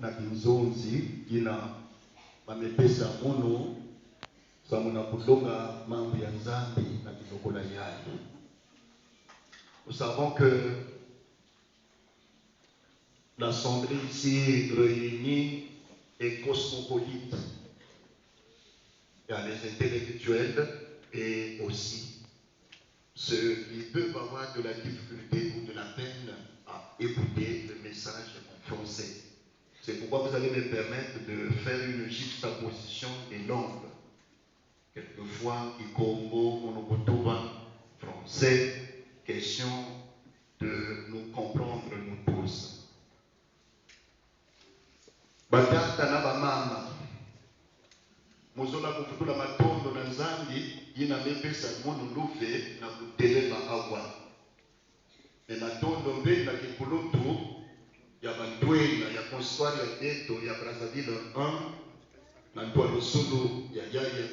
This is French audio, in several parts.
na kinzonzi ina bamepesa mono samuna kudonga mambo ya nzambi na kidokola yayo. Nous savons que l'assemblée ici réunie est cosmopolite. Il y a les intellectuels et aussi ceux qui peuvent avoir de la difficulté ou de la peine à écouter le message en français. C'est pourquoi vous allez me permettre de faire une juxtaposition des langues. Quelquefois, Ikongo, Monokotoba, français, question de nous comprendre nous tous. Batata na bamama mozola kufutula matondo na nzambi yina mepesa mono luve na kutelema awa. Me matondo mbe na kikulutu ya bandwela ya constoire ya beto ya Brazzaville 1 na ntwa lusulu ya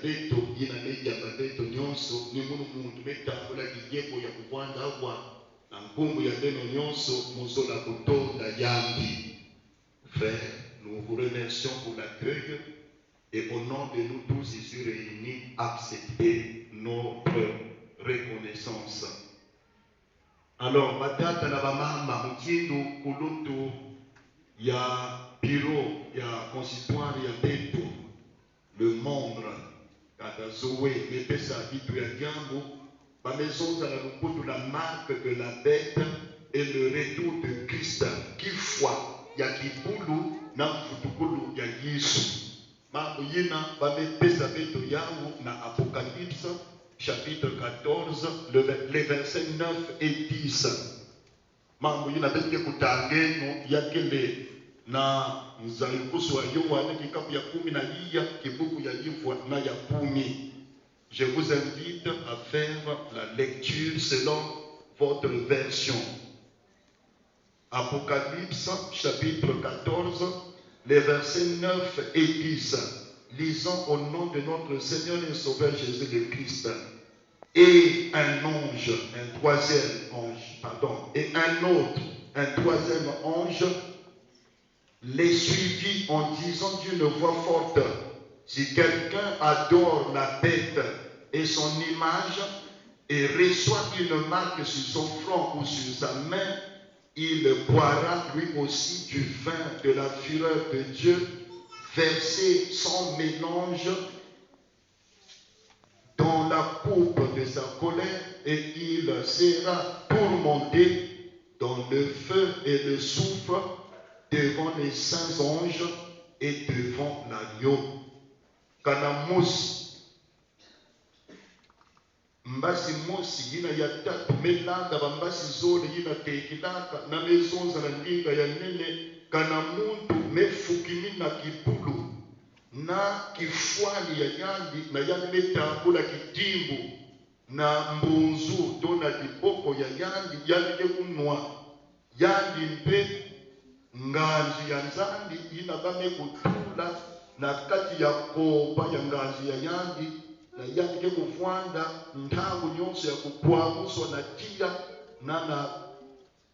beto yina meja babeto nyonso ni muntu betambola kijeko ya kuvanda awa na nkumbu ya beno nyonso mozola kutonda yambi. Frère, nous vous remercions pour l'accueil et au nom de nous tous ici réunis, acceptez notre reconnaissance. Alors, batata na bamama mutindo kulutu ya bureau ya consitoire ya beto le monde kata zoé mepesa bitu ya jambo ba maison za la lukutu la marque de la bête et le retour de Christ qui foi ya kibulu na futukulu ya Yesu. Mambo yina bamepesa beto yangu na Apocalypse chapitre 14 les versets 9 et 10. Mambo yina bete kutangeno yakele na nzalikusu wa Yohana kikapu ya 10 na liya kibuku ya livre na ya 10. Je vous invite à faire la lecture selon votre version. Apocalypse chapitre 14, les versets 9 et 10. Lisons au nom de notre Seigneur et Sauveur Jésus le Christ. Et un ange, un troisième ange, les suivit en disant d'une voix forte, si quelqu'un adore la bête et son image et reçoit une marque sur son front ou sur sa main, il boira lui aussi du vin de la fureur de Dieu, versé sans mélange dans la coupe de sa colère, et il sera tourmenté dans le feu et le soufre devant les saints anges et devant l'agneau. Kanamus mbasi mosi yina ya tatu melanga bambasi zole yina tekilaka na mezonza na ndinga ya nene kana muntu mefukimi na kipulu na kifwali ya yandi na yandi metambula kitimbu na mbunzu dona diboko ya yandi kunwa yandi mpe nganji ya nzandi yina bame kutula na kati ya koba ya nganji ya yandi na yandi kuvwanda ntangu nyonso ya kukwamuswa na tia na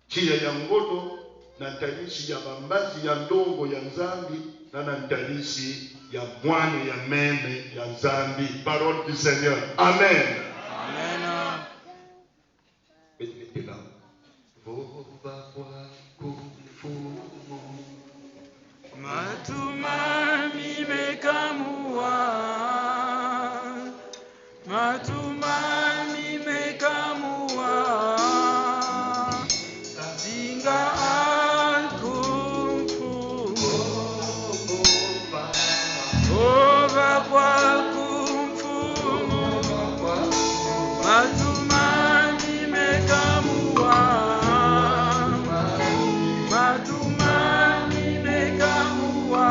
tia ya ngoto na ntalisi ya bambazi ya ndongo ya nzambi na ntalisi ya mwane ya meme ya nzambi. Parole du Seigneur. Amen. Amen. Mettez là. Matumani mekamua, matumani mekamua, zinga alkumfu, oba kwa kumfu, matumani mekamua, matumani mekamua.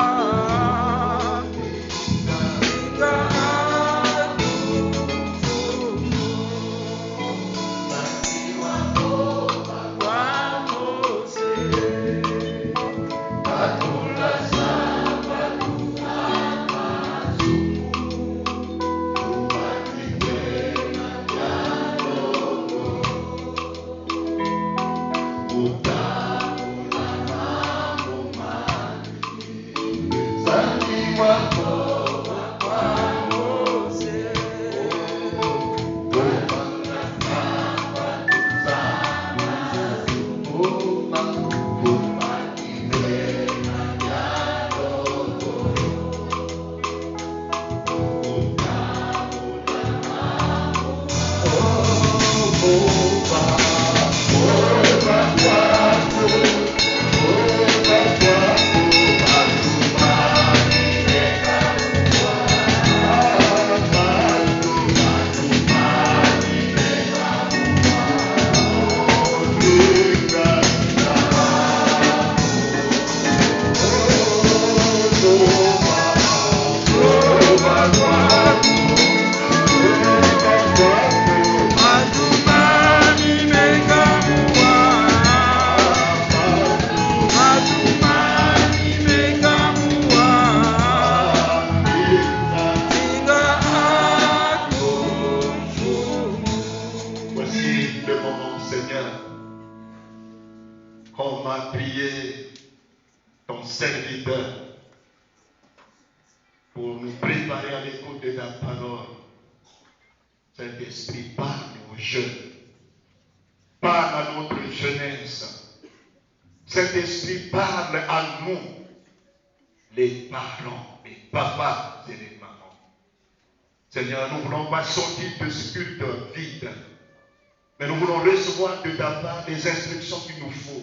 utiliser ton serviteur pour nous préparer à l'écoute de ta parole. Saint-Esprit, parle aux jeunes, parle à notre jeunesse. Saint-Esprit, parle à nous, les parents, les papas et les mamans. Seigneur, nous ne voulons pas sortir de ce culte vide, mais nous voulons recevoir de ta part les instructions qu'il nous faut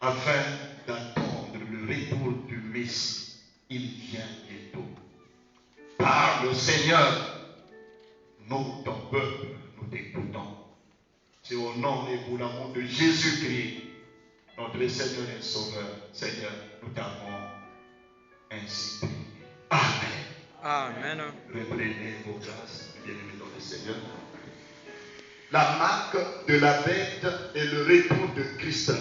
afin d'attendre le retour du Messie. Il vient bientôt. Parle, Seigneur. Nous, ton peuple, nous t'écoutons. C'est au nom et pour l'amour de Jésus-Christ, notre Seigneur et Sauveur. Seigneur, nous t'avons ainsi prié. Amen. Amen. Reprenez vos grâces, bien-aimés dans le Seigneur. La marque de la bête et le retour de Christ.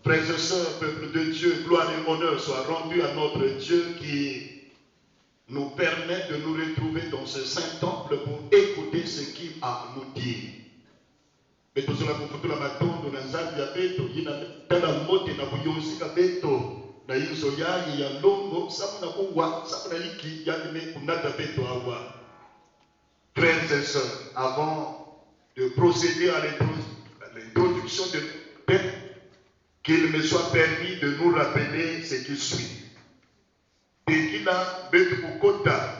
Frères et sœurs, peuple de Dieu, gloire et honneur soient rendus à notre Dieu qui nous permet de nous retrouver dans ce saint temple pour écouter ce qu'il a à nous dire. Mais tout cela pour la matondo na nzambi ya beto yina tala mote na buyosika beto na yiso yayi ya longo samu na kuwa samu na liki ya me kunata beto awa. Frères et sœurs, avant de procéder à l'introduction de Père, qu'il me soit permis de nous rappeler ce qui suit. Tekila betu kukota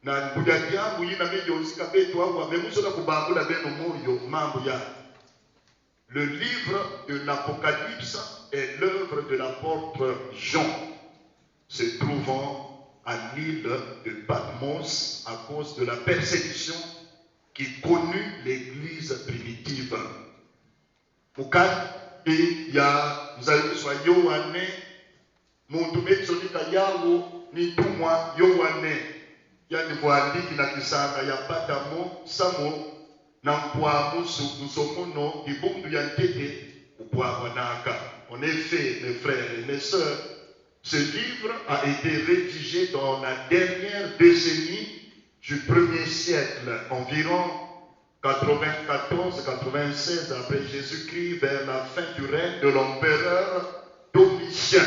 na mbujaki yangu yina mejo usika betu awa memusola kubambula beno moyo mambo ya. Le livre de l'Apocalypse est l'œuvre de l'apôtre Jean, se trouvant à l'île de Patmos à cause de la persécution qui connut l'église primitive. Mukati ya mzaliwa Yohane muntu metsonika yawo ni tumwa Yohane yani kuandiki na kisanga ya Patamo samo na mpwamu musomono ibundu ya ntete upwawanaka. En effet, mes frères et mes sœurs, ce livre a été rédigé dans la dernière décennie du 1er siècle, environ 94-96 après Jésus-Christ, vers la fin du règne de l'empereur Domitien.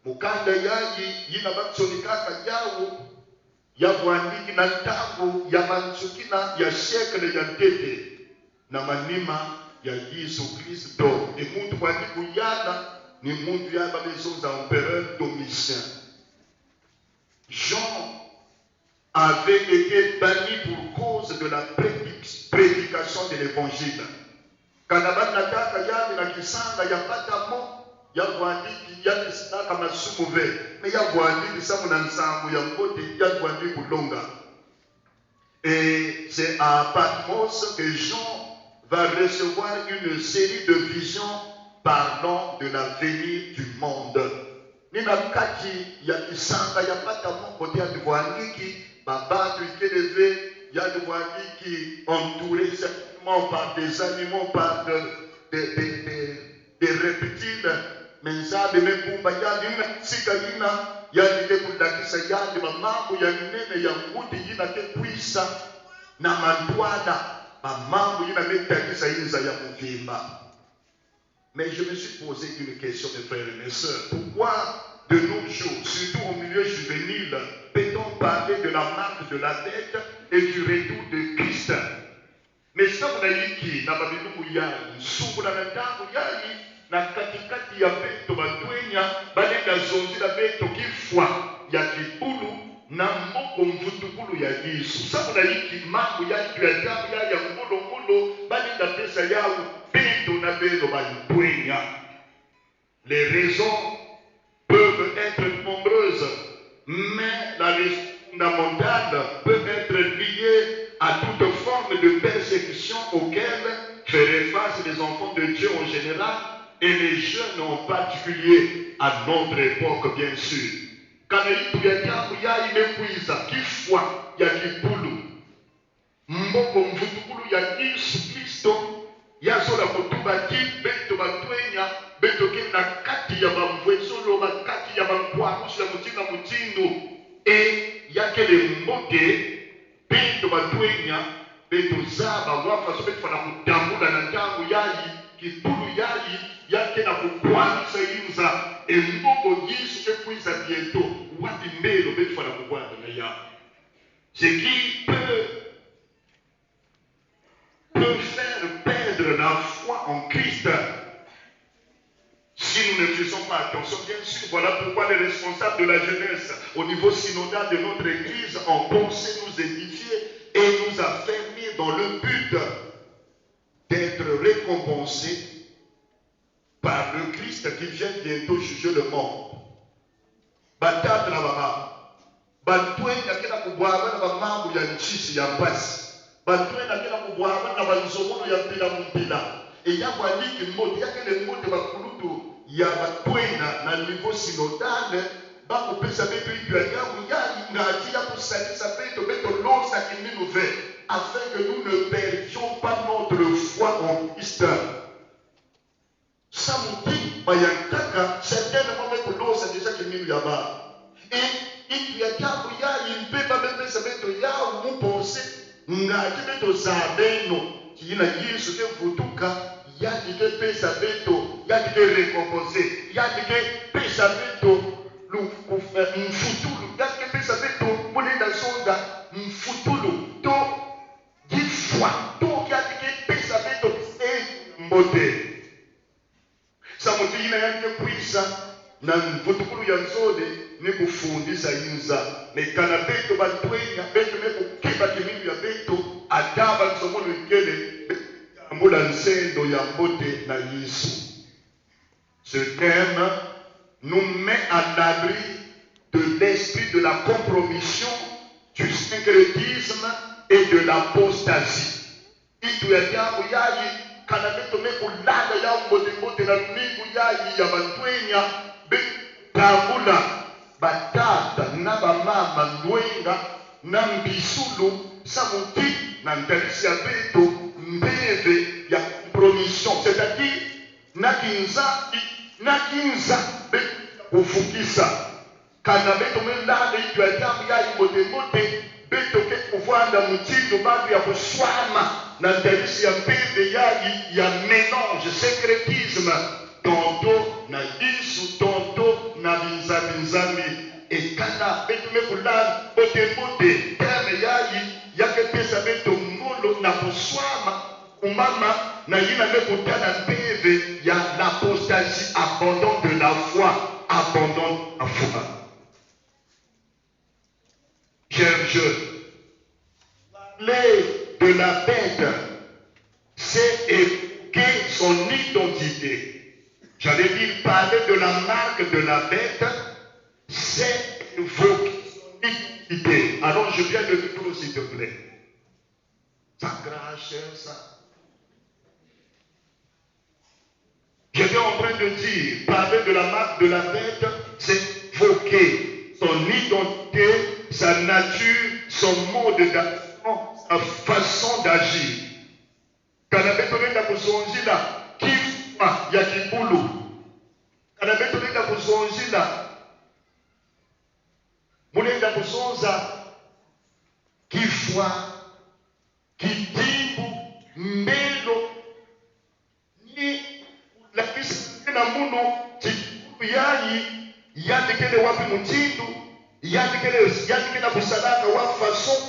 Mukanda yayi yina batsonikaka yawo ya kuandiki na ntango ya manchukina ya siècle ya ntete na manima ya Yesu Kristo. Et muntu kuandiku yana ni muntu ya maison de l'empereur Domitien. Jean avait été banni pour cause de la prédication de l'évangile. Kanaban nataka yani na kisanga ya Patamo ya kuandiki ya kisaka masumuve me ya kuandiki samu na nsambu ya mbote ya kuandiki kulonga. Et c'est à Patmos que Jean va recevoir une série de visions parlant de la venue du monde. Nina kati ya kisanga ya Patamo kote ya kuandiki babatu ikeleve ya kuandiki entouré certainement par des animaux, par des reptiles. Menzabe mepumba yali sika yina yali kudakisa yali mamambo ya nene ya ngudi yina kwisa na mandwana mamambo yina metakisa yinza ya muvimba. Mais je me suis posé une question, mes frères et mes sœurs. Pourquoi de nos jours, surtout au milieu juvénile, peut-on parler de la marque de la bête et du retour de Christ? Mais ça vous avez dit na babilumu yali suku na ndangu yali na katikati ya beto batwenya balenga zonzi la beto kifwa ya kibulu na mboko mvutukulu ya Yesu. Sabu na hiki mambo ya damu ya ngolo balenga pesa yao beto na beno batwenya. Les raisons peuvent être nombreuses, mais la raison fondamentale peut être liée à toute forme de persécution auxquelles feraient face les enfants de Dieu en général et les jeunes en particulier à notre époque, bien sûr. Quand il y a imekuiza kifwa ya kibulu mboko mvutukulu ya Yesu Kristo yasola kutuba beto batwenya beto kina kati ya bamvwesolo bakati ya bankwarusi ya mutinga mutindo e yakele mbote beto batwenya beto zaba wafa so beto na kutambula na tangu yayi kibulu yayi na kukwamisa yinza emboko Yesu ke kuisa bientôt wati mbelo betu fana kukwata na ya. Ce qui peut faire perdre la foi en Christ si nous ne faisons pas attention. Bien sûr, voilà pourquoi les responsables de la jeunesse au niveau synodal de notre Église ont pensé nous édifier et nous affermir dans le but d'être récompensés par le Christ qui vient bientôt juger le monde. Batata na baba. Bantwenga kila kubwaba na bamambo ya nchisi ya mpasi. Bantwenga kila kubwaba na banzomono ya mpila. Et ya waliki mmoja yake le mmoja bakulutu ya batwenga na niveau synodal bakopesa beto itu ya yamu ya ngati ya kusalisa beto lonsa kimi nouvelle afin que nous ne perdions pas notre foi en Christ. Samuti bayantaka certainement beto lonsa déjà kimi ya ba. Et itu ya yamu ya imbeba bepesa beto ya mu pense ngati beto zabeno kina Yesu ke vutuka yaki ke pesa beto yaki ke récompensé yaki ke pesa beto mfutulu yaki ke pesa beto monenda songa mfutulu to gifwa to yaki ke pesa beto mbote samuti ina yaki ke kuisa na mfutukulu ya nzode ni kufundisa yinza mekana beto batwenya beto neko kiba kiminu ya beto adaba nsomono ikele ce thème nous met à l'abri de l'esprit de la compromission, du syncrétisme et de l'apostasie. Batata na bamama ndwenga na mbisulu samuti na ntalisi ya beto mbeve ya compromission, c'est-à-dire nakinza ufukisa kana beto melanda itu ya jamu ya imote beto ke kuvanda mutindo badu ya kuswama na ntalisi ya mbeve ya mélange, syncrétisme, tonto na isu tonto na binzami et kana beto mekulanda bote teme yake pesa beto molo na kuswama umama na yina mekutana mbeve ya l'apostasie, abandon de la foi, abandon de la foi. Chers jeunes, parler de la bête, c'est évoquer son identité. J'allais dire parler de la marque de la bête, c'est évoquer son identité. Alors je viens de micro s'il te plaît. Ça crache, ça. J'étais en train de dire, parler de la marque de la bête, c'est évoquer son identité, sa nature, son mode d'action, sa façon d'agir. Quand la bête est là, qui y a qui boulot. Quand la bête est là, Moulenda Boussonza, qui voit, qui dit, mbelo, ni la kisi na muno, yandikele wapi mutindo, yandikele na kusadaka wa façon,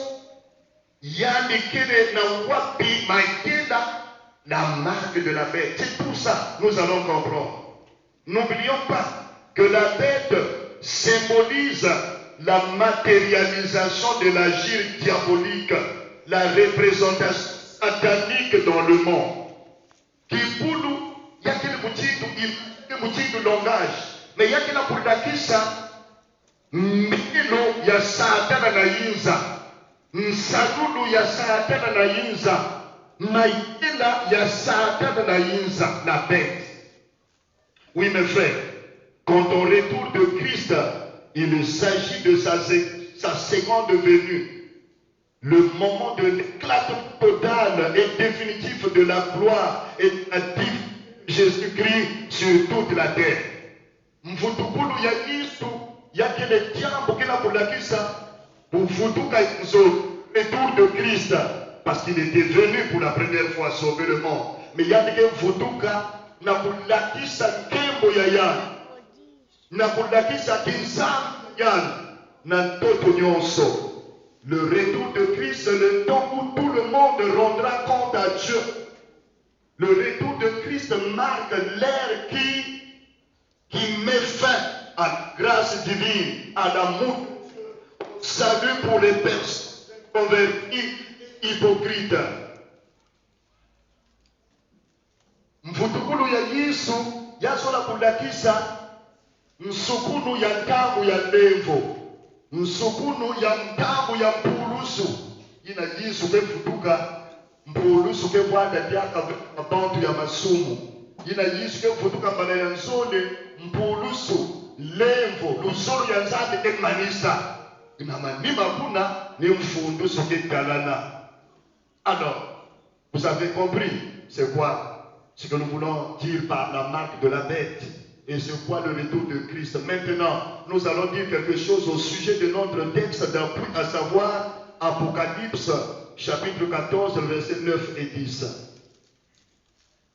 yandikele na wapi maikenda, la marque de la bête. C'est tout ça, nous allons comprendre. N'oublions pas que la bête symbolise la matérialisation de l'agir diabolique, la représentation satanique dans le monde. Kibulu, il y a quel moutindo langage, mais il y a quel apurdakisa, mbilo ya satana na yinza, nsadulu ya satana na yinza, maïla ya satana na yinza, la bête. Oui mes frères, quand on retourne de Christ, il s'agit de sa seconde venue. Le moment de l'éclatement total et définitif de la gloire et de la divinité de Jésus-Christ sur toute la terre. Mfutukulu ya Kristo yake le diable qui l'a pour la kisa mfutuka izo retour de Christ parce qu'il était venu pour la première fois sauver le monde. Mais il y a des mfutuka na kulakisa nkembo ya yani na kulakisa kinzambi yani na toto nyonso. Le retour de Christ, c'est le temps où tout le monde rendra compte à Dieu. Le retour de Christ marque l'ère qui met fin à la grâce divine, à l'amour, salut pour les personnes converties, hypocrites. Mvutukulu ya Yesu yasola kulakisa msukunu ya ntamu ya levo, msukunu ya ntamu ya mpulusu. Ina Yesu kefutuka mpulusu kebwanda dyaka abantu ya masumu. Ina Yesu kefutuka mbana ya nzole mpulusu levo lusolo ya nzambe kemanisa. Ina manima kuna ni mfundusu kekalana. Alors, vous avez compris c'est quoi ce que nous voulons dire par la marque de la bête et c'est quoi le retour de Christ. Maintenant, nous allons dire quelque chose au sujet de notre texte d'appui, à savoir Apocalypse chapitre 14 versets 9 et 10.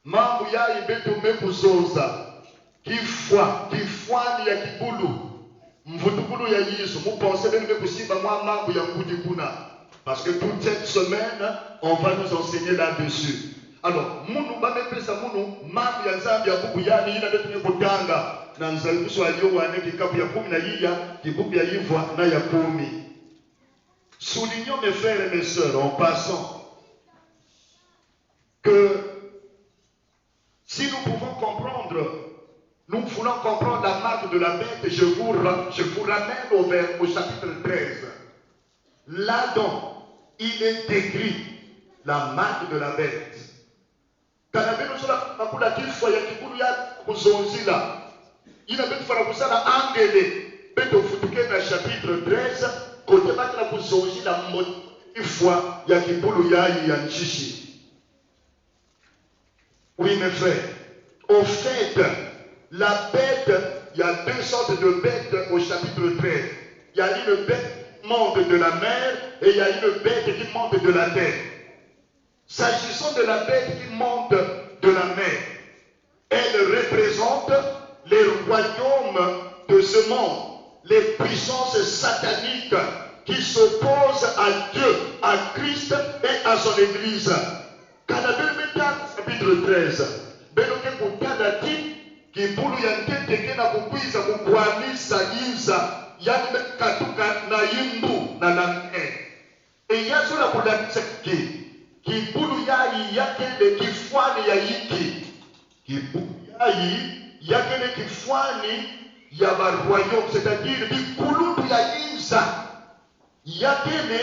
Mambo ya ibetume kuzoza kifwani ya kibulu mvutukulu ya Yesu mupensez même que kusimba mwa mambo ya ngudi kuna parce que toute cette semaine on va nous enseigner là-dessus. Alors, munu bamepesa munu mambo ya nzambi ya buku yani ina ndio tunekutanga na nzalikusho aliyowane kikapu ya 10 na yiya kibuku ya yivwa na ya 10. Soulignons mes frères et mes sœurs en passant que si nous pouvons comprendre, nous voulons comprendre la marque de la bête, je vous ramène au chapitre 13. Là-dedans, il est écrit la marque de la bête. Kanabeno sola makula kifwa ya kibulu ya kuzonzila. Ina betu fara kusala angele. Beto futuke na chapitre 13. Kote baki na kuzonzila kifwa ya kibulu ya nchishi. Oui mes frères. Au fait, la bête, il y a deux sortes de bêtes au chapitre 13. Il y a une bête qui monte de la mer et il y a une bête qui monte de la terre. S'agissant de la bête qui monte de la mer, elle représente les royaumes de ce monde, les puissances sataniques qui s'opposent à Dieu, à Christ et à son Église. Canabel chapitre 13. Beloke kutana ti kibulu ya ntete na kukwiza kukwanisa yinza yani katuka na yimbu na namne. Eyazo la kulanisa kibulu yayi yakele kifwani ya yiki. Kibulu yayi yakele kifwani ya barroyaume, c'est-à-dire bikulundu ya yinza yakele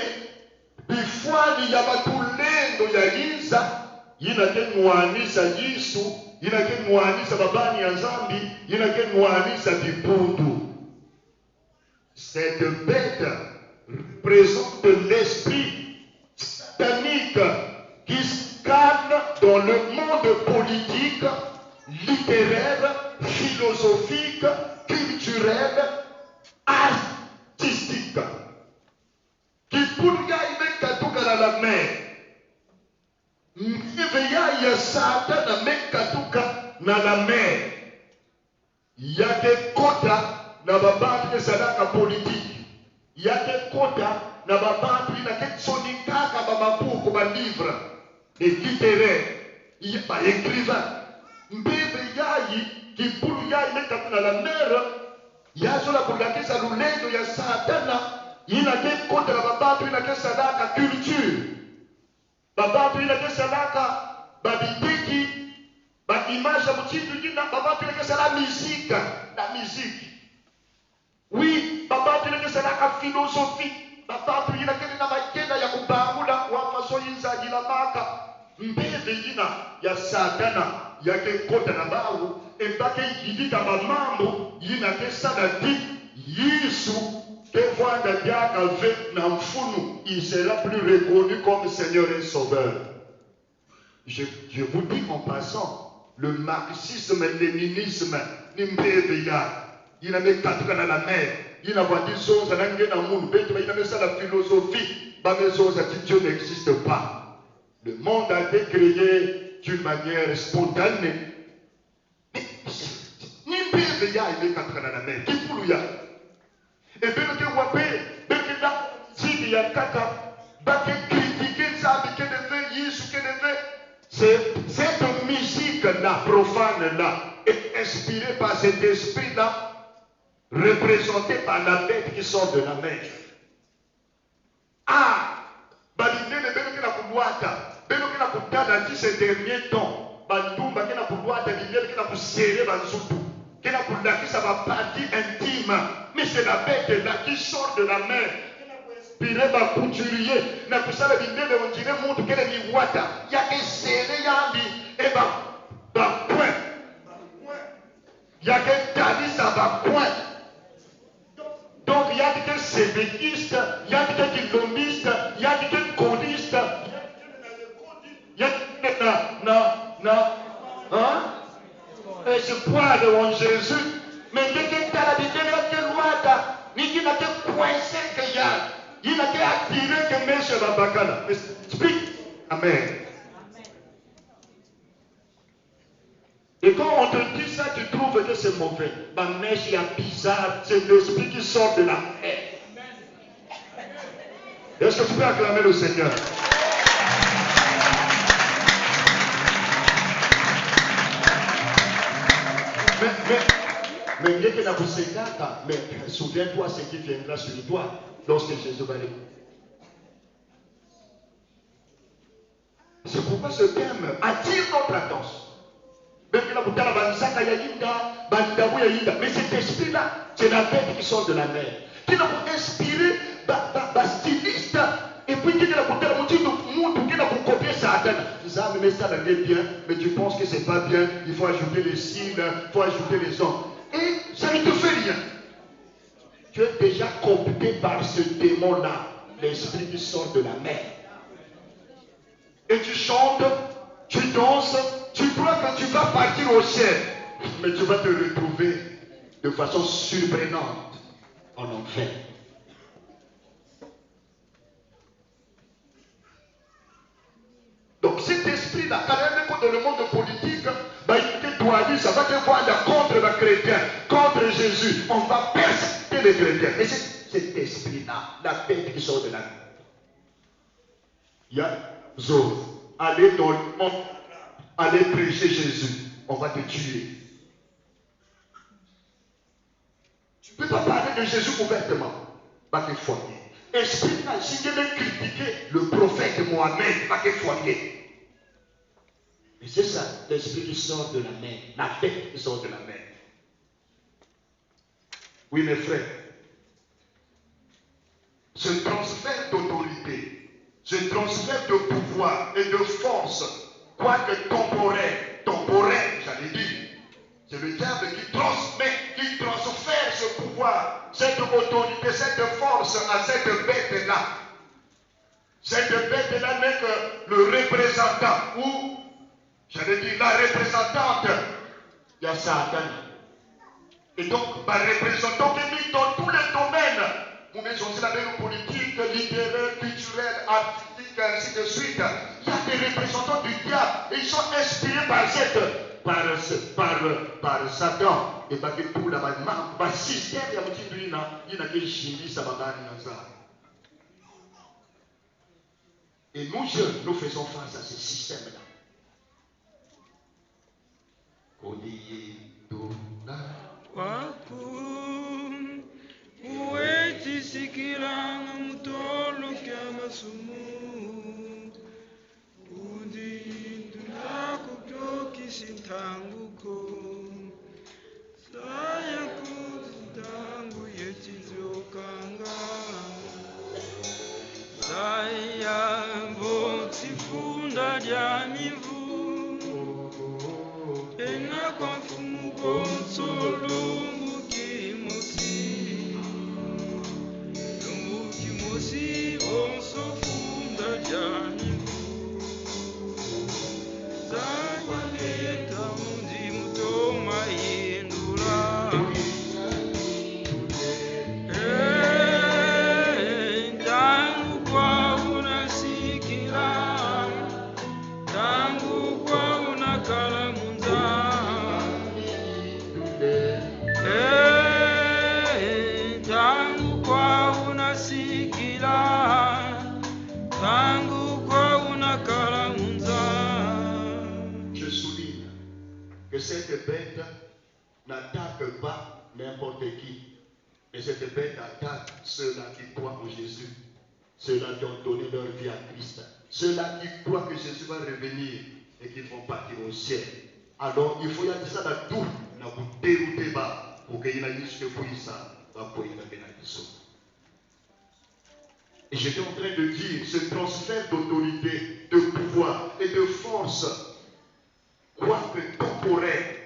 bifwani ya batulendo ya yinza. Yinake mwanisa Yesu, yinake mwanisa babani ya Nzambi, yinake mwanisa bipundu. Cette bête représente l'esprit satanique qui scanne dans le monde politique, littéraire, philosophique, culturel, artistique. Qui pulga imekatuka na la mer. Mkiveya ya Satan amekatuka na la mer. Yake kota na babantu sadaka politique. Yake kota na babantu inake sonikaka bamabuku ba livre et littéraire. Il pas écrivain. Mbebe yayi kibulu yayi imekatuka na la mer. Yazola kulakisa lulendo ya Satana. Inake kota na babantu inake sadaka culture. Babantu inake sadaka babitiki baimage muchintu kina babantu inake sadaka musique la musique. Oui, babantu inake sadaka philosophie. Babantu inake na makenda ya kubangula wa faso yinza jina maka. Mbebe ina ya Satana yake kota na bawu empake yidika mamambo inake sadati Yesu. Il sera plus reconnu comme Seigneur et Sauveur. Je vous dis en passant, le marxisme et le léninisme, il a mis quatre dans la mer, il a dit choses à il a mis ça la philosophie, Dieu n'existe pas. Le monde a été créé d'une manière spontanée ya imekatana na mer kifulu ya ebelo ke wape beke na zidi ya kaka bake critiquer ça que devait Yesu que devait cette musique là profane là est inspirée par cet esprit là représenté par la bête qui sort de la mer. Ah, balindele belo ke na kubwata belo ke na kutana dans ces derniers temps bandumba ke na kubwata bindele ke na kusere banzutu ke na kudakisa ba partie intime, mais c'est la bête là qui sort de la mer. Inspiré ba couturier na kusala bindele on dirait mutu kele ni wata yake sere yambi e ba point yake tali sa ba point. Donc il y a des sévétistes, il y a des dilomistes, il y a des codistes, il y a des espoir devant Jésus. Mais dès que tu as la Bible, il n'a que coincé que y'a, il n'a que attiré que monsieur Babakala. Explique. Amen. Et quand on te dit ça, tu trouves que c'est mauvais. Ma mèche, il y a bizarre, c'est l'esprit qui sort de la mer. Est-ce que tu peux acclamer le Seigneur? Mais dès que la mais souviens-toi ce qui viendra sur toi lorsque Jésus va aller. C'est pourquoi ce terme attire notre attention. Mais cet esprit-là, c'est la bête qui sort de la mer. Qui n'a pas inspiré les stylistes. Et puis qui n'a pas copier Satan. Ça, mais ça va bien, mais tu penses que c'est pas bien. Il faut ajouter les signes, il faut ajouter les sons. Et ça ne te fait rien. Tu es déjà coopté par ce démon-là, l'esprit qui sort de la mer. Et tu chantes, tu danses, tu crois que tu vas partir au ciel, mais tu vas te retrouver de façon surprenante en enfer. Donc cet esprit-là, quand même dans le monde politique, ça va te voir contre les chrétiens, contre Jésus. On va persécuter les chrétiens. Et c'est cet esprit-là, la bête qui sort de la vie. Il y a Zoro. Allez dans le monde, allez prêcher Jésus. On va te tuer. Tu ne peux pas parler de Jésus ouvertement. Va te foyer. Esprit-là, si tu veux critiquer le prophète Mohamed, va te foyer. Et c'est ça, l'esprit qui sort de la mer, la bête qui sort de la mer. Oui, mes frères, ce transfert d'autorité, ce transfert de pouvoir et de force, quoique temporaire, j'allais dire, c'est le diable qui transmet, qui transfère ce pouvoir, cette autorité, cette force à cette bête-là. Cette bête-là n'est que le représentant ou j'allais dire la représentante, il y a Satan. Et donc, par représentant qui est mis dans tous les domaines, vous mettez aussi la même politique, littéraire, culturelle, artistique, ainsi de suite. Il y a des représentants du diable et ils sont inspirés par Satan. Et par tout le système, il y a des chimie, ça va. Et nous jeunes, nous faisons face à ce système-là. Wakum uweti sikilanga mutolo kya masumu udi ndako kyoki sintanguko saya kuzitangu yechizokanga saya voksifunda lya mivu ena kwa mfumu cette bête n'attaque pas n'importe qui. Mais cette bête attaque ceux-là qui croient en Jésus. Ceux-là qui ont donné leur vie à Christ. Ceux-là qui croient que Jésus va revenir et qui vont partir au ciel. Alors, il faut y aller ça dans tout. Pour qu'il y ait ça. Et j'étais en train de dire, ce transfert d'autorité, de pouvoir et de force, quoique temporaire,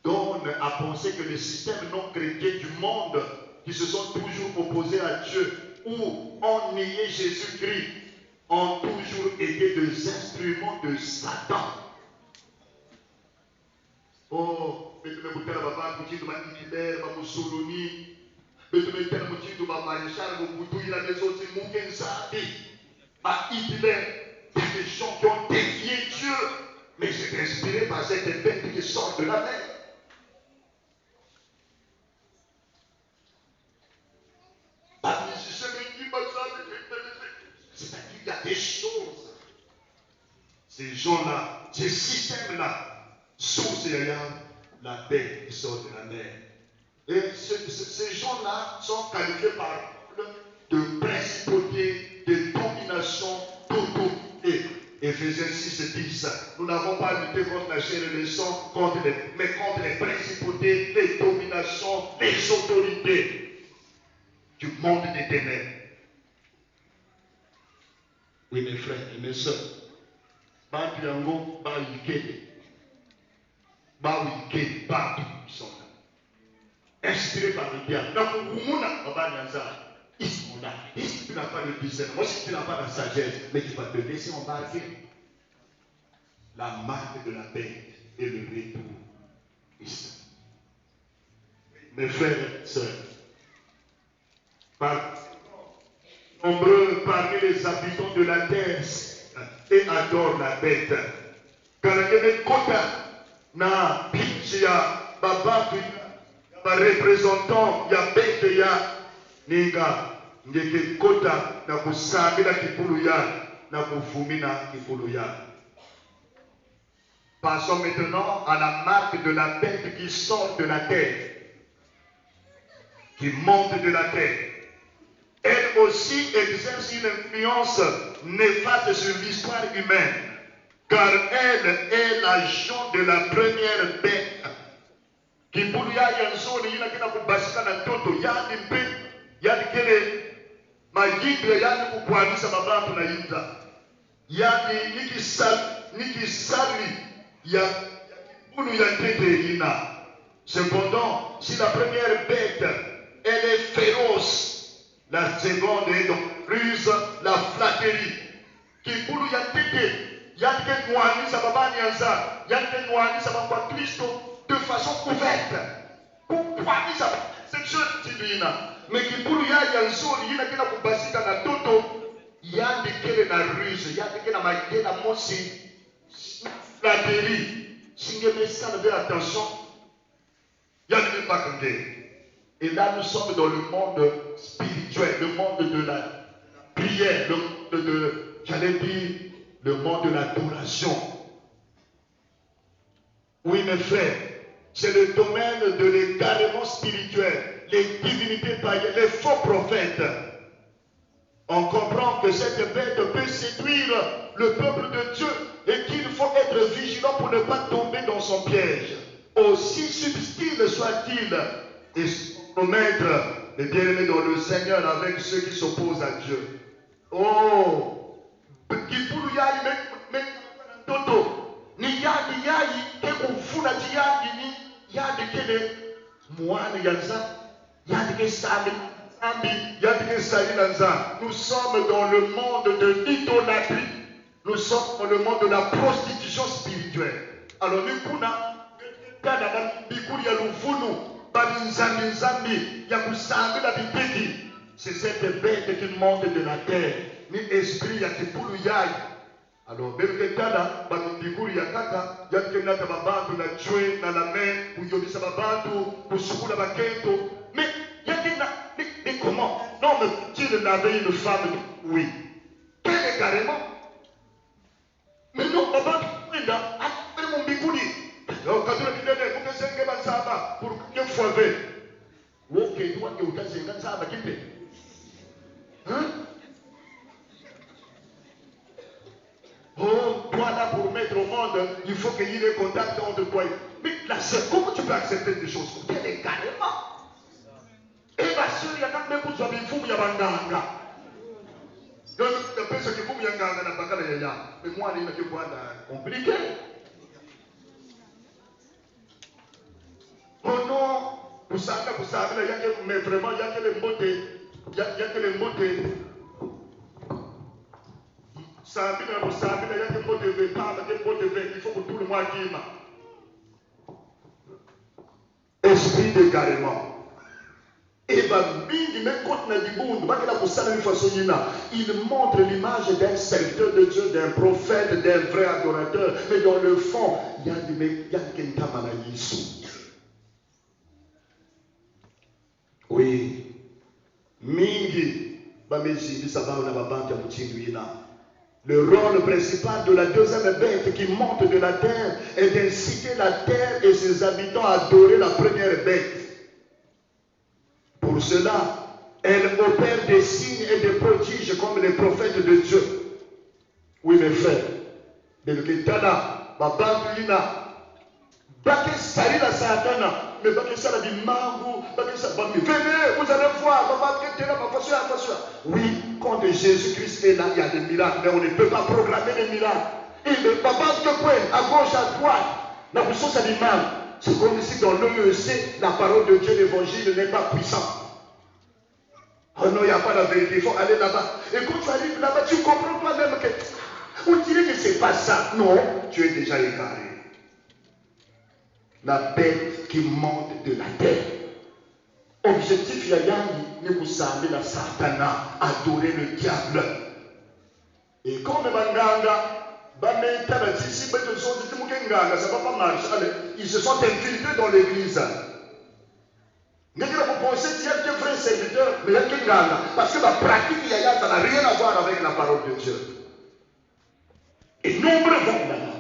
donne à penser que les systèmes non chrétiens du monde, qui se sont toujours opposés à Dieu, ou ont nié Jésus-Christ, ont toujours été des instruments de Satan. Oh, mais tu me dis que tu vas Hitler, Mussolini, mais tu me dis que tu vas Maréchal, il a des autres Hitler, il y a des gens qui ont défié Dieu, mais c'est inspiré par cette bête qui sort de la mer. C'est-à-dire qu'il y a des choses. Ces gens-là, ces systèmes-là, sous la bête qui sort de la mer. Et ces gens-là sont qualifiés par de principauté, de domination, tout. Et Éphésiens 6 dit ça. Nous n'avons pas lutté contre la chair et le sang, mais contre les principautés, les dominations, les autorités du monde des ténèbres. Oui, mes frères et mes soeurs, ils sont là. Inspirés par le diable. Ils sont là. Si tu n'as pas le discernement, si tu n'as pas la sagesse, mais tu vas te laisser embarquer. La marque de la bête et le retour ici. Mes frères et sœurs, nombreux parmi les habitants de la terre et adorent la bête. Car les kota na pinchia babatu ba représentant ya bête ya ninga ngeke kota na kusambila kipulu ya na kuvumina kipulu ya. Passons maintenant à la marque de la bête qui sort de la terre, qui monte de la terre. Elle aussi exerce une influence néfaste sur l'histoire humaine, car elle est l'agent de la première bête. Kibulia yanzoni ina kina kubashika na toto yani mpe yani kile majibu yani kukwanisa mabantu na ita yani nikisali ya kibulu ya tete ina. Cependant, si la première bête elle est féroce, la seconde est donc ruse, la flatterie. Kibulu ya tete yanke nwani sababani yanza yanke nwani sababa Kristo de façon ouverte. Pourquoi ça cette chose divina? Mais kibulu ya yanzoni yina kina kubasika na toto yandi kele na ruse yandi kele na magena mosi flatterie. Singe ça de attention. Yandi bakande. Et là, nous sommes dans le monde spirituel, le monde de la prière, le monde de, j'allais dire, le monde de l'adoration. Oui, mes frères, c'est le domaine de l'égarement spirituel, les divinités païennes, les faux prophètes. On comprend que cette bête peut séduire le peuple de Dieu et qu'il faut être vigilant pour ne pas tomber dans son piège. Aussi subtil soit-il, et commettre les bien-aimés dans le Seigneur avec ceux qui s'opposent à Dieu. Oh, toto ni yadi yayi ke kufuna yadi ni yadi kele mwana yanza yadi ke sabi yadi ke sabi nanza. Nous sommes dans le monde de l'idolâtrie. Nous sommes dans le monde de la prostitution spirituelle. Alors nous kuna kana bikuri ya luvunu. C'est cette bête qui monte de la terre. Ni esprit ya kipulu yai. Alors, même que tada, bamikuri ya kaka, ya kenata babantu na chwe na la main, ou yobisa babantu, ou sukula bakento. Mais, mais comment? Non, mais tu n'avais une femme, oui. Quel est carrément? Mais non, babantu, après mon bikuri. Alors, quand tu fois 20. Ok, toi qui as 50, ça va quitter. Hein? Oh, toi là pour mettre au monde, il faut qu'il y ait des contacts entre toi. Mais la sœur, comment tu peux accepter des choses comme ça? Elle est carrément. Et ma sœur, il y a quand même beaucoup de fous, il y a un ganga. Donc, la personne qui vous y a un ganga n'a pas qu'à le dire. Mais moi, il y a quelque chose de compliqué. Oh non, vous savez, mais vraiment, il y a que les beautés. Il y a que les beautés. Il y a que les beautés. Il faut que tout le monde dise. Esprit d'égarement. Et il montre l'image d'un serviteur de Dieu, d'un prophète, d'un vrai adorateur. Mais dans le fond, il y a des oui. Mingi. Le rôle principal de la deuxième bête qui monte de la terre est d'inciter la terre et ses habitants à adorer la première bête. Pour cela, elle opère des signes et des prodiges comme les prophètes de Dieu. Oui, mes frères. Mais vous allez voir, oui, quand Jésus-Christ est là, il y a des miracles, mais on ne peut pas programmer les miracles. Et le papa à gauche, à droite, c'est comme si dans l'EEC, la parole de Dieu, l'évangile n'est pas puissant. Oh non, il n'y a pas la vérité, il faut aller là-bas. Et quand tu arrives là-bas, tu comprends toi-même que on dirait que c'est pas ça. Non, tu es déjà égaré. La bête qui monte de la terre. Objectif, il y a vous savez la satana, adorer le diable. Et comme ça va pas marcher. Ils se sont infiltrés dans l'église. Vous pensez qu'il y a que vrai serviteur, mais il y a que Ganga. Parce que la pratique, ça n'a rien à voir avec la parole de Dieu. Et nombreux vont là-bas.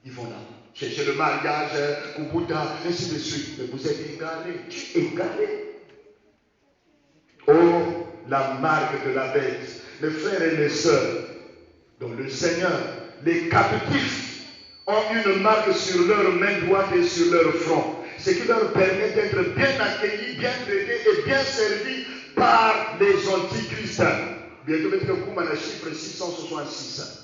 Ils vont là. Chercher le mariage, Kubuta, ainsi de suite. Mais vous êtes égarés. Tu es égaré. Oh, la marque de la bête. Les frères et les sœurs, dans le Seigneur, les captifs ont une marque sur leur main droite et sur leur front. Ce qui leur permet d'être bien accueillis, bien traités et bien servis par les antichrists. Bientôt, mettre le coup à la chiffre 666.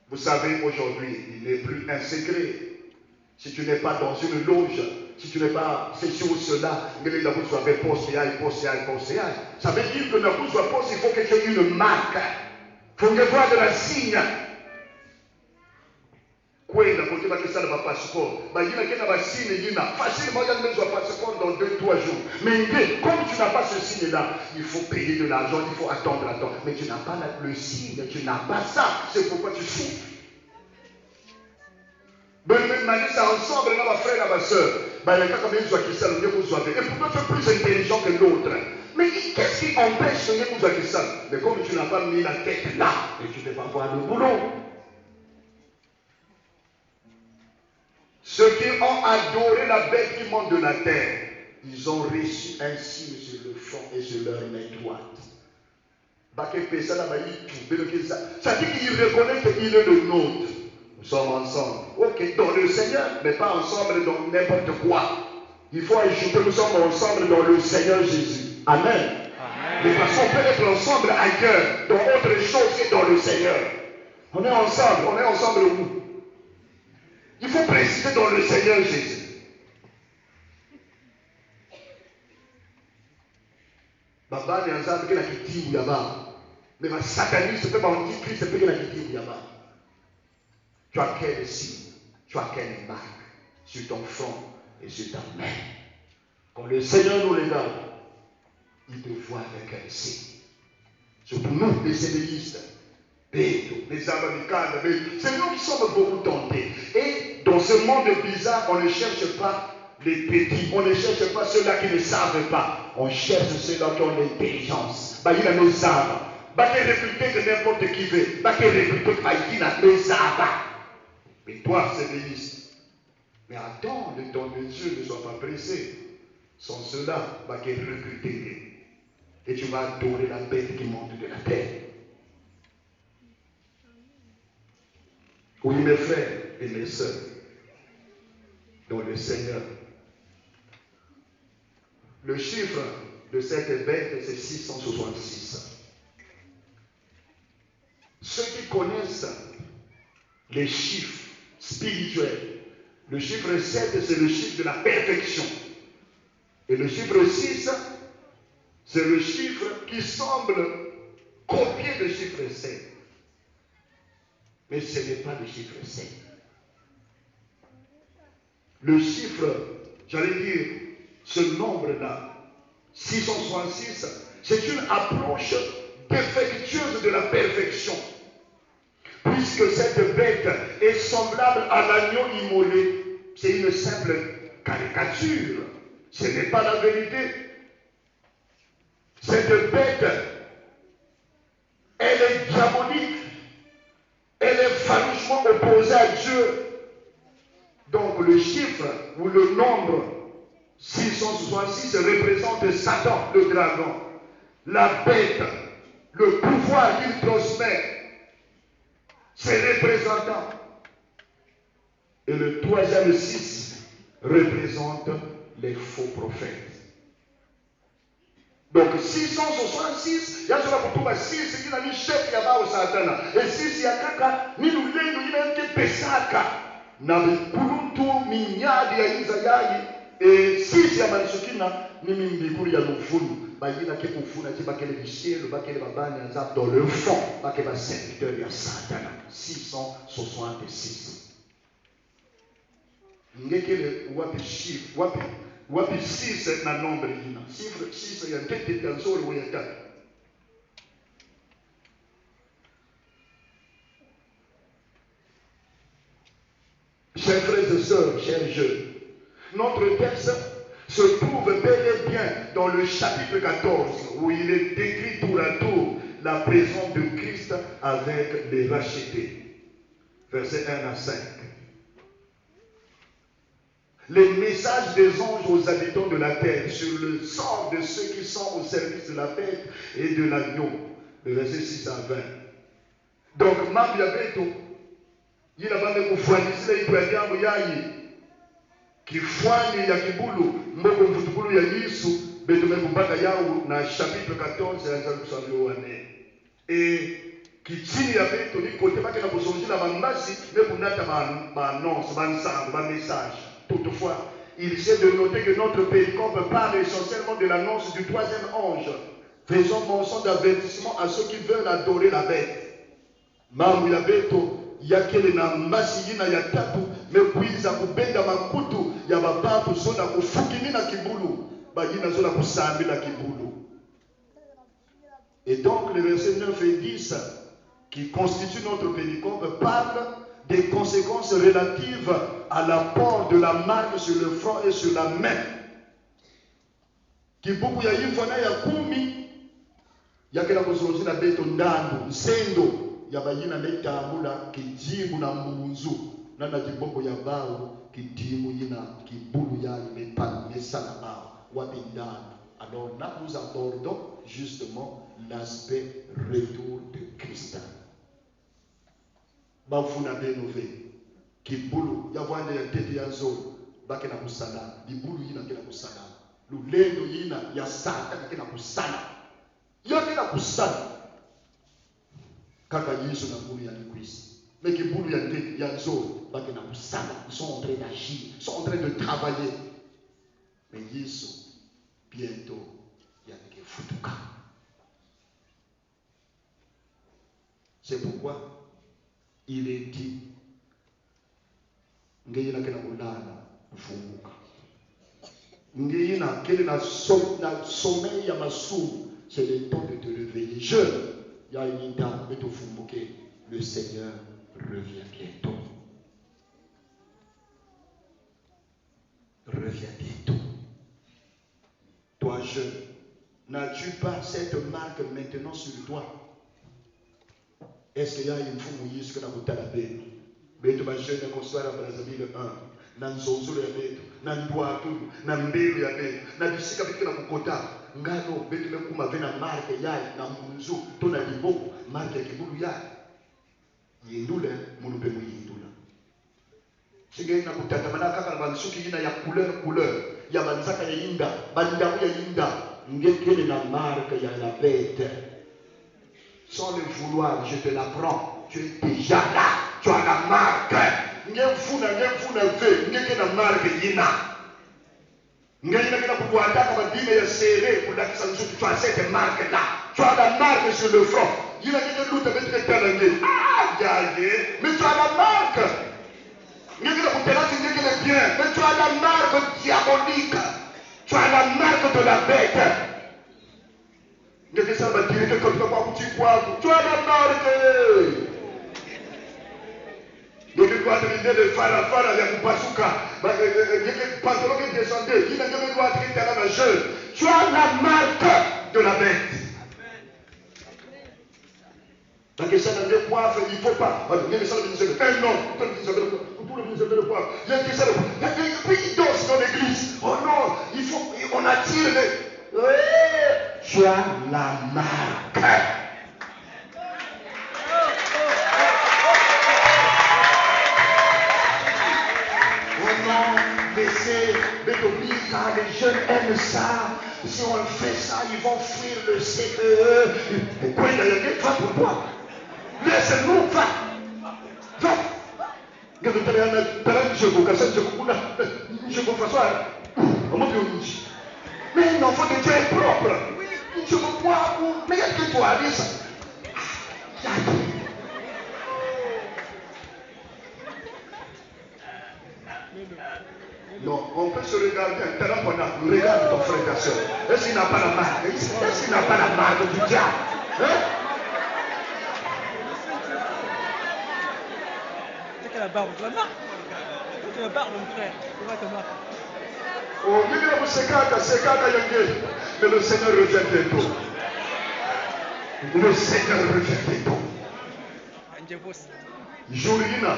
Vous savez, aujourd'hui, il n'est plus un secret. Si tu n'es pas dans une loge, si tu n'es pas ceci ou cela, ça veut dire que dans vous soit poste, il faut que tu aies une marque. Il faut que tu aies de la signe. Kwenda côté va que ça va passeport. Bah il y a un signe facilement il y a même un passeport dans 2-3 jours. Mais comme tu n'as pas ce signe là, il faut payer de l'argent, il faut attendre. Mais tu n'as pas le signe, tu n'as pas ça. C'est pourquoi tu souffres. Mais maintenant ça ensemble là ma frère et ma soeur. Bah il y a quand même qui ça le vous soyez. Et pourquoi tu es plus intelligent que l'autre? Mais qu'est-ce qui empêche que vous soyez ça? Mais comme tu n'as pas mis la tête là, et tu ne peux pas voir le boulot. Ceux qui ont adoré la bête qui monte de la terre, ils ont reçu un signe sur le front et sur leur main droite. Ça dit qu'il reconnaît qu'il est le nôtre. Nous sommes ensemble. Ok, dans le Seigneur, mais pas ensemble dans n'importe quoi. Il faut ajouter, nous sommes ensemble dans le Seigneur Jésus. Amen. Mais parce qu'on peut être ensemble ailleurs, dans autre chose que dans le Seigneur. On est ensemble où? Il faut préciser dans le Seigneur Jésus. Baba ni ensemble que la kiti yaba. Mais ma sataniste peut pas en dire Christ peut que la kiti yaba. Tu as quel signe, tu as quelle marque sur ton front et sur ta main. Quand le Seigneur nous regarde, il te voit avec un signe. Surtout nous, les évangélistes. Les Américains, c'est nous qui sommes beaucoup tentés. Et dans ce monde bizarre, on ne cherche pas les petits, on ne cherche pas ceux-là qui ne savent pas. On cherche ceux-là qui ont l'intelligence. Il y a nos âmes. Il y a réputé que n'importe qui veut. Il y a réputé qu'il y a nos âmes. Mais toi, c'est bénisse. Mais attends, le temps de Dieu, ne sois pas pressé. Sans cela, va qu'il recruter. Et tu vas adorer la bête qui monte de la terre. Oui, mes frères et mes sœurs, dans le Seigneur, le chiffre de cette bête, c'est 666. Ceux qui connaissent les chiffres spirituels, le chiffre 7, c'est le chiffre de la perfection. Et le chiffre 6, c'est le chiffre qui semble copier le chiffre 7. Mais ce n'est pas le chiffre 7. Le chiffre, j'allais dire, ce nombre-là, 666, c'est une approche défectueuse de la perfection. Puisque cette bête est semblable à l'agneau immolé, c'est une simple caricature. Ce n'est pas la vérité. Cette bête, elle est diabolique. Elle est farouchement opposée à Dieu. Donc le chiffre ou le nombre 666 représente Satan, le dragon, la bête, le pouvoir qu'il transmet, ses représentants. Et le troisième 6 représente les faux prophètes. Donc 666, il y a cela pour tout 6 qui n'a ni chef yaba au Satana. Et 6 ya kaka ni lulendo ina nke pesaka. Na kuluntu minyadi ya Isayayi. Et 6 ya manisukina ni mimbikuri ya lufunu. Bayina ke kufuna ti bakele bishelo bakele babani azap dans le fond bakele ba serviteur ya Satana. 666. Ngekele wapi chiffre wapi 6 na nombre ina. Chiffre 6 ya tete tanzori wa ya tatu. Chers frères et sœurs, chers jeunes, notre texte se trouve bel et bien dans le chapitre 14 où il est décrit tour à tour la présence de Christ avec les rachetés. Versets 1 à 5. Les messages des anges aux habitants de la terre sur le sort de ceux qui sont au service de la bête et de l'agneau. Le verset 6 à 20. Donc, Mambi Abeto, il a pas de kufwanisila ibrahim yayi kifwani ya kibulu mboko mfutubulu ya Yesu betume kubaka yao na chapitre 14 ya Jerusalem wane et kitini ya beto ni kote bake na bozongi na bambasi ne kunata ba annonce ba nsango ba message. Toutefois, il s'est de noter que notre péricope parle essentiellement de l'annonce du troisième ange, faisant mention d'avertissement à ceux qui veulent adorer la bête. Mamu ya beto yakele na mbasi yina ya tatu mekuiza kubenda makutu ya bababu zona kufukimi na kibulu bayina zona kusambi na kibulu. Et donc le verset 9 et 10 qui constitue notre péricope parle des conséquences relatives à l'apport de la marque sur le front et sur la main. Kibuku ya yifana ya kumi yakela kuzonzi na beto ndandu nsendo ya bayina metambula kijibu na mbunzu nana jiboko ya bao kidimu yina kibulu ya mepa mesana bao wabindana. Alors là nous abordons justement l'aspect retour de Christ. Bafuna benove kibulu ya vande ya tete ya zo bake na kusala libulu yina kena kusala lulendo yina ya sata kena kusala yote na kusala kaka Yesu na bulu ya likwisi. Mais kibulu ya tete ya zo bake na kusala, ils sont en train d'agir, ils sont en train de travailler. Mais Yesu bientôt yake futuka. C'est pourquoi il est dit ngeyina kena kulala kufunguka ngeyina kele na sommeil ya masumu. C'est le temps de te réveiller jeune. Il y a une dame et te fumbuke. Le Seigneur revient bientôt. Revient bientôt. Toi jeune, n'as-tu pas cette marque maintenant sur toi? Est-ce qu'il y a une fumouille que tu as vu? Mais tu vas jeune à construire à Brazzaville 1. na nzonzolo ya betu, na ndwatu, na mbilu ya betu, na bisika bitu na kukota. Ngano betu mekuma vena marke yai, na munzu, to na liboko, marke ya kibulu yai. Yindule, munube mu yindula. Sige na kutata manaka kala bansuki yina ya couleur, ya manzaka ya yinda, bandamu ya yinda, ngekele na marque ya la bête. Sans le vouloir, je te l'apprends. Tu es déjà là. Tu as la marque. Ngefuna ve, ngeke na marque yina. Ngeke na kukuandaka madine ya serré pour la kisanzuki. Tu as cette marque là. Tu as la marque sur le front. Yina ngeke luta betike talangé. Ah, yaye, mais tu as la marque. Ngeke na kutelati ngeke na bien, mais tu as la marque diabolique. Tu as la marque de la bête. Tu as la marque. Donc il doit terminer de fara ya kupasuka. Pantalon qui descendait, il ne doit être à la jeune. Tu as la marque de la bête. Donc ça n'a pas coiffe, il ne faut pas. Il y a ça le ministère de un nom, pour le ministère de coiffe. Il y a ça il danse dans l'église. Oh non, il faut, on attire les. Tu as la marque. Oh non, laissez car les jeunes aiment ça. Si on fait ça, ils vont fuir le CPE. Pourquoi il y a des femmes pour toi? Laisse-nous, va. Va. Mais l'enfant de Dieu est propre. Je me vois où. Mais il y a que toi, dis ça. Non, on peut se regarder un talent qu'on a. Regarde ton frère, ta soeur. Est-ce qu'il n'a pas la marque? Est-ce qu'il n'a pas la marque du diable? Hein? C'est la barbe, tu la marques. Tu la barbe, mon frère. Tu vois ta marque. Oh, mais le Seigneur revient bientôt. Le Seigneur revient bientôt. Jourina,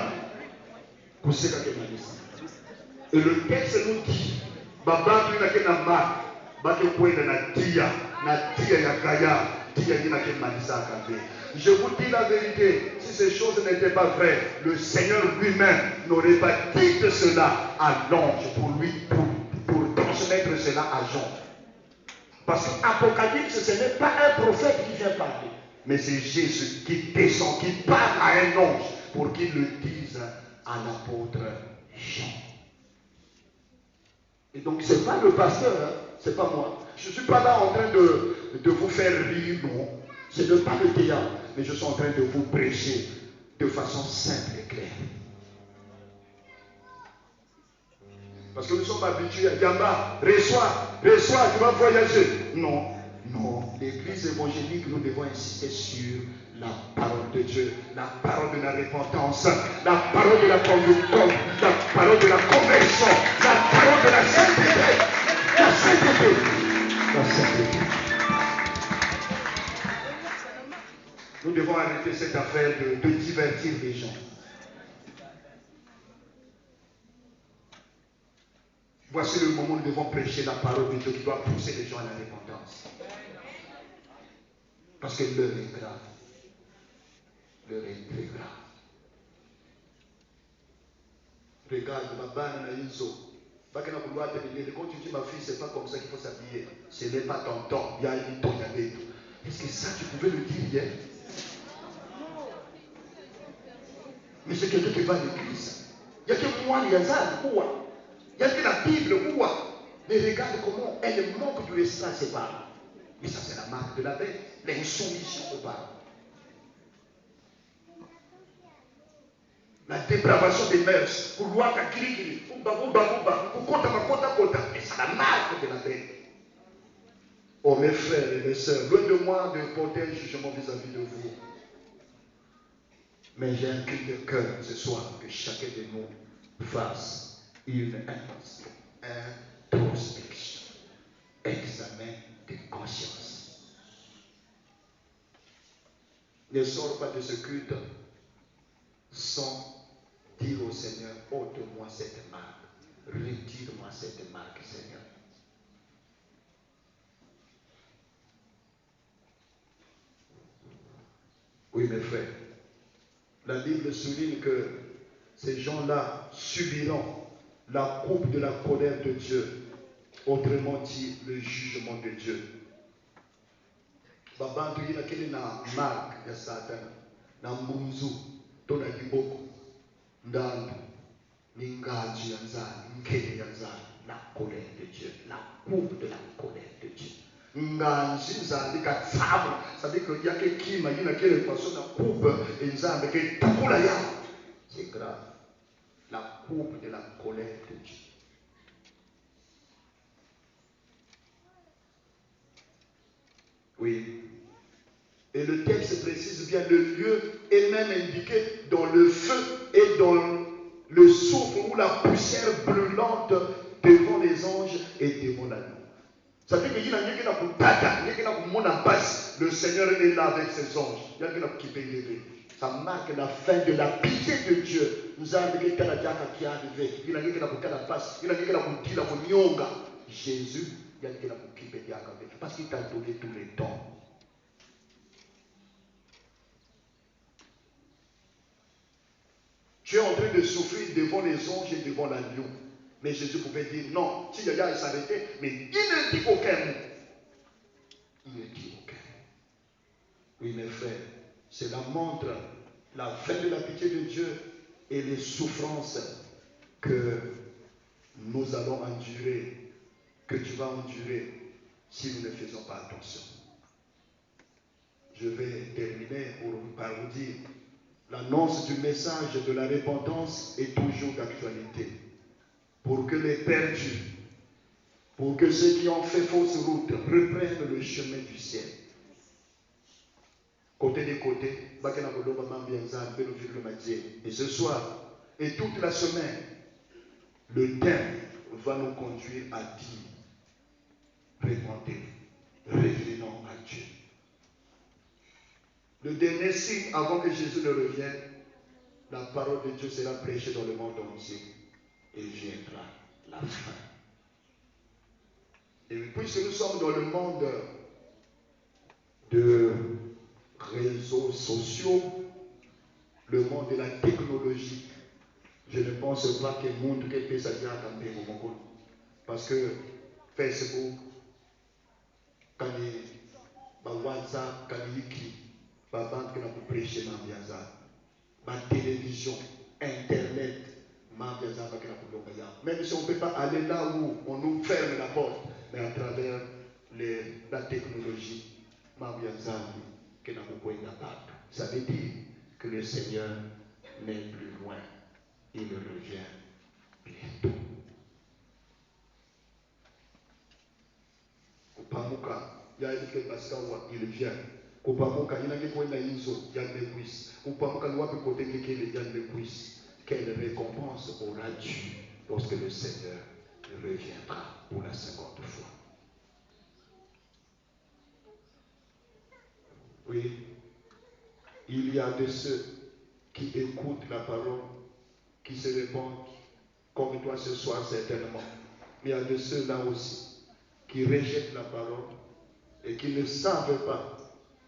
et le texte nous dit, Baba tu n'as qu'un marque, Baba tu na tia ya kaya, tia na ke manisa kabe. Je vous dis la vérité, si ces choses n'étaient pas vraies, le Seigneur lui-même n'aurait pas dit de cela à l'ange pour lui, pour transmettre cela à Jean. Parce qu'Apocalypse, ce n'est pas un prophète qui vient parler, mais c'est Jésus qui descend, qui parle à un ange pour qu'il le dise à l'apôtre Jean. Et donc, ce n'est pas le pasteur, hein, ce n'est pas moi. Je ne suis pas là en train de vous faire rire, non. Ce n'est pas le théâtre, mais je suis en train de vous prêcher de façon simple et claire. Parce que nous sommes habitués à Yamba, reçois, tu vas voyager. Non, l'église évangélique, nous devons insister sur la parole de Dieu, la parole de la repentance, la parole de la conduite, la parole de la conversion, la parole de la sainteté. La sainteté. La sainteté. Nous devons arrêter cette affaire de divertir les gens. Voici le moment où nous devons prêcher la parole de Dieu qui doit pousser les gens à la repentance. Parce que l'heure est grave. L'heure est très grave. Regarde, ma banne na Inzo. Quand tu dis ma fille, c'est pas comme ça qu'il faut s'habiller. Ce n'est pas ton temps. Il y a une ton avec. Est-ce que ça, tu pouvais le dire hier? Mais c'est quelqu'un qui va à l'église. Il y a que moi, il y a ça, quoi? Il y a que la Bible, quoi? Mais regarde comment elle manque de l'espace, c'est pas. Mais ça, c'est la marque de la bête. L'insoumission aux parents. La dépravation des mœurs. Pour voir ta kiri, pour kota. Et c'est la marque de la bête. Oh mes frères et mes sœurs, loin de moi de porter un jugement vis-à-vis de vous. Mais j'ai un cri de cœur ce soir que chacun de nous fasse une introspection, examen de conscience. Ne sors pas de ce culte sans dire au Seigneur, ôte-moi cette marque. Retire-moi cette marque, Seigneur. Oui, mes frères. La Bible souligne que ces gens-là subiront la coupe de la colère de Dieu. Autrement dit, le jugement de Dieu. Babantu yina kele na marque ya Satan, na mbunzu, tona liboko, ndandu, ningaji ya nzani, nkele ya nzani, la colère de Dieu, la coupe de la colère de Dieu. Nganji nzali katsamu, c'est-à-dire qu'il y a quelqu'un qui a quelle façon la coupe et nzambe qui tukula ya. C'est grave. La coupe de la colère de Dieu. Oui. Et le texte précise bien le lieu est même indiqué dans le feu et dans le soufre ou la poussière brûlante devant les anges et devant la nuit. Ça fait que le Seigneur est là avec ses anges. Ça marque la fin de la pitié de Dieu. Jésus, parce qu'il t'a donné tous les temps. Tu es en train de souffrir devant les anges et devant la lion. Mais Jésus pouvait dire non. Si Yaya s'arrêtait, mais il ne dit aucun mot. Il ne dit aucun mot. Oui, mes frères, cela montre la fin de la pitié de Dieu et les souffrances que nous allons endurer, que tu vas endurer si nous ne faisons pas attention. Je vais terminer par vous dire, l'annonce du message de la repentance est toujours d'actualité. Pour que les perdus, pour que ceux qui ont fait fausse route reprennent le chemin du ciel. Côté des côtés, et ce soir, et toute la semaine, le thème va nous conduire à dire, répentez, revenons à Dieu. Le dernier signe avant que Jésus ne revienne, la parole de Dieu sera prêchée dans le monde entier et viendra la fin. Et puisque nous sommes dans le monde de réseaux sociaux, le monde de la technologie, je ne pense pas que le monde peut s'agir à camper au Mongol. Parce que Facebook, quand WhatsApp, quand il écrit, prêcher ma télévision, Internet, même si on ne peut pas aller là où on nous ferme la porte, mais à travers la technologie, ça veut dire que le Seigneur n'est plus loin, il revient bientôt. Il vient. Quelle récompense auras-tu lorsque le Seigneur reviendra pour la seconde fois? Oui, il y a de ceux qui écoutent la parole, qui se répondent, comme toi ce soir certainement. Mais il y a de ceux-là aussi qui rejettent la parole et qui ne savent pas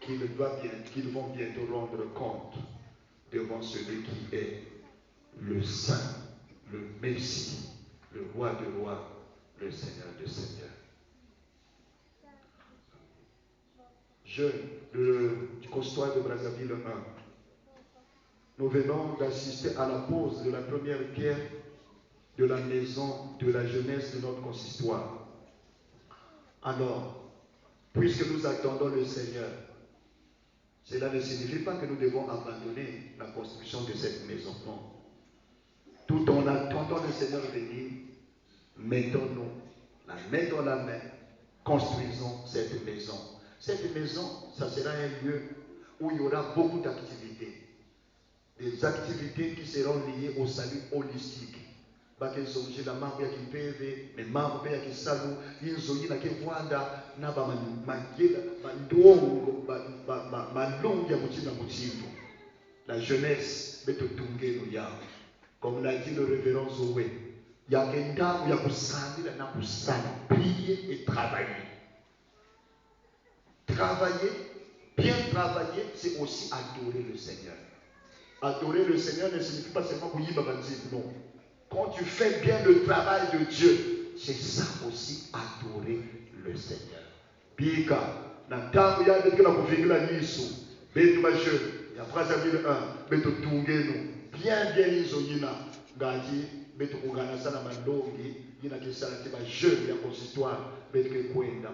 qu'ils vont bientôt rendre compte devant celui qui est le Saint, le Messie, le Roi de rois, le Seigneur de seigneurs. Jeunes du consistoire de Brazzaville 1, nous venons d'assister à la pose de la première pierre de la maison de la jeunesse de notre consistoire. Alors, puisque nous attendons le Seigneur, cela ne signifie pas que nous devons abandonner la construction de cette maison. Non. Tout en attendant le Seigneur venir, mettons-nous la main dans la main, construisons cette maison. Cette maison, ça sera un lieu où il y aura beaucoup d'activités. Des activités qui seront liées au salut holistique. Bakenzonje la mambo ya kimpeve, mais mambo ya kisalu, inzoyi na kevwanda na ba magela, bandongo, malongi ya mutima mutimbo. La jeunesse beto tungeno ya. Comme l'a dit le révérend Zoé, Il y a un temps où il y a prier et travailler. Travailler, bien travailler, c'est aussi adorer le Seigneur. Adorer le Seigneur ne signifie pas seulement oui, non. Quand tu fais bien le travail de Dieu, c'est ça aussi adorer le Seigneur. Bika, dans temps où il y a des gens qui ont la niso, betu ba jeune, il y a phrase 1, betu tungeno, bien iso yina, ngati betu kugana sana mandongi, yina kisala tiba jeune ya consistoire, betu ke kwenda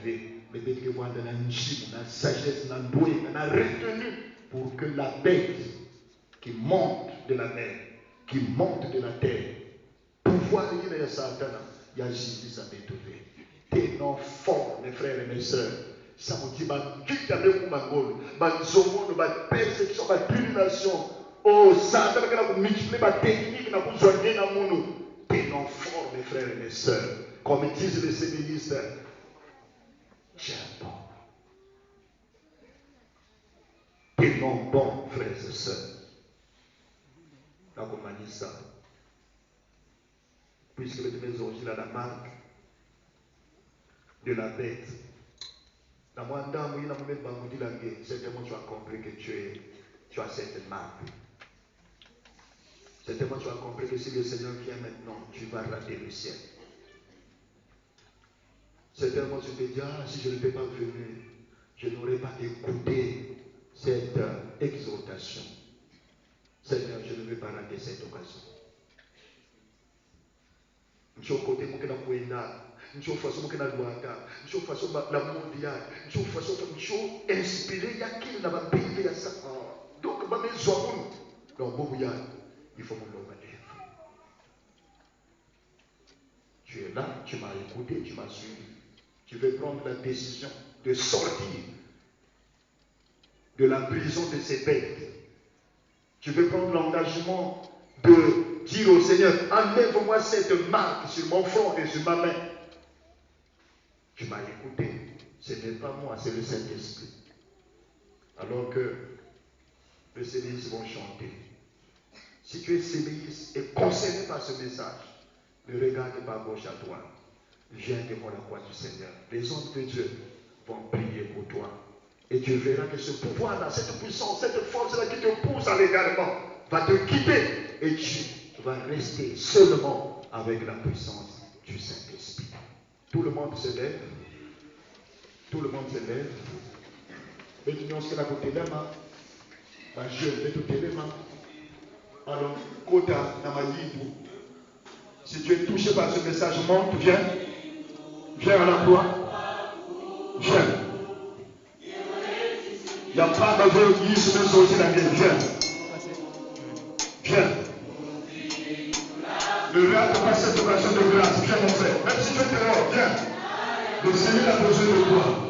ve, betu ke kwenda na njimu, na sagesse, na doué, na retenu pour que la bête qui monte de la mer, qui monte de la terre, pouvoir yina ya satana, ya jindi sa betu ve. Tes noms forts, mes frères et mes sœurs. Ça vous dit, quitte avec vous, Mangol, Banzomo, persécution, tribulation. Oh, ça, vous multipliez ma technique, vous soignez dans mon nom. Tes noms forts, mes frères et mes sœurs. Comme disent les séministres, tiens bon. Tes noms bons, frères et sœurs. Là, vous m'avez dit ça. Puisque les maisons, il a la marque de la bête. Dans mon dame, il a même bangoudi la guerre. Certainement, tu as compris que tu as cette marque. Certainement, tu as compris que si le Seigneur vient maintenant, tu vas rater le ciel. Certainement, tu te dis, si je n'étais pas venu, je n'aurais pas écouté cette exhortation. Seigneur, je ne veux pas rater cette occasion. Je suis au côté de mon Kouenda. Nous façon que la nous façon la mondiale, nous façon que inspiré, il y a qui n'a pas payé à ça. Donc, ma maison, donc, il faut mon l'homme. Tu es là, tu m'as écouté, tu m'as suivi. Tu veux prendre la décision de sortir de la prison de ces bêtes. Tu veux prendre l'engagement de dire au Seigneur, enlève-moi cette marque sur mon front et sur ma main. Tu m'as écouté. Ce n'est pas moi, c'est le Saint-Esprit. Alors que les séméistes vont chanter. Si tu es séméiste et concerné par ce message, ne regarde pas gauche à droite. Viens devant la croix du Seigneur. Les hommes de Dieu vont prier pour toi. Et tu verras que ce pouvoir-là, cette puissance, cette force-là qui te pousse à l'égarement, va te quitter. Et tu vas rester seulement avec la puissance du Saint-Esprit. Tout le monde se lève. Tout le monde se lève. Mais tu n'as pas côté de main. Je vais tout les mains. Alors, Kota Namayibou. Si tu es touché par ce message, monte, viens. Viens à la croix. Viens. Il n'y a pas de qui se met sortir la gueule. Viens. Viens. Ne rate pas cette occasion de grâce. Viens, mon frère. Même si tu es dehors, viens. Le Seigneur a besoin de toi.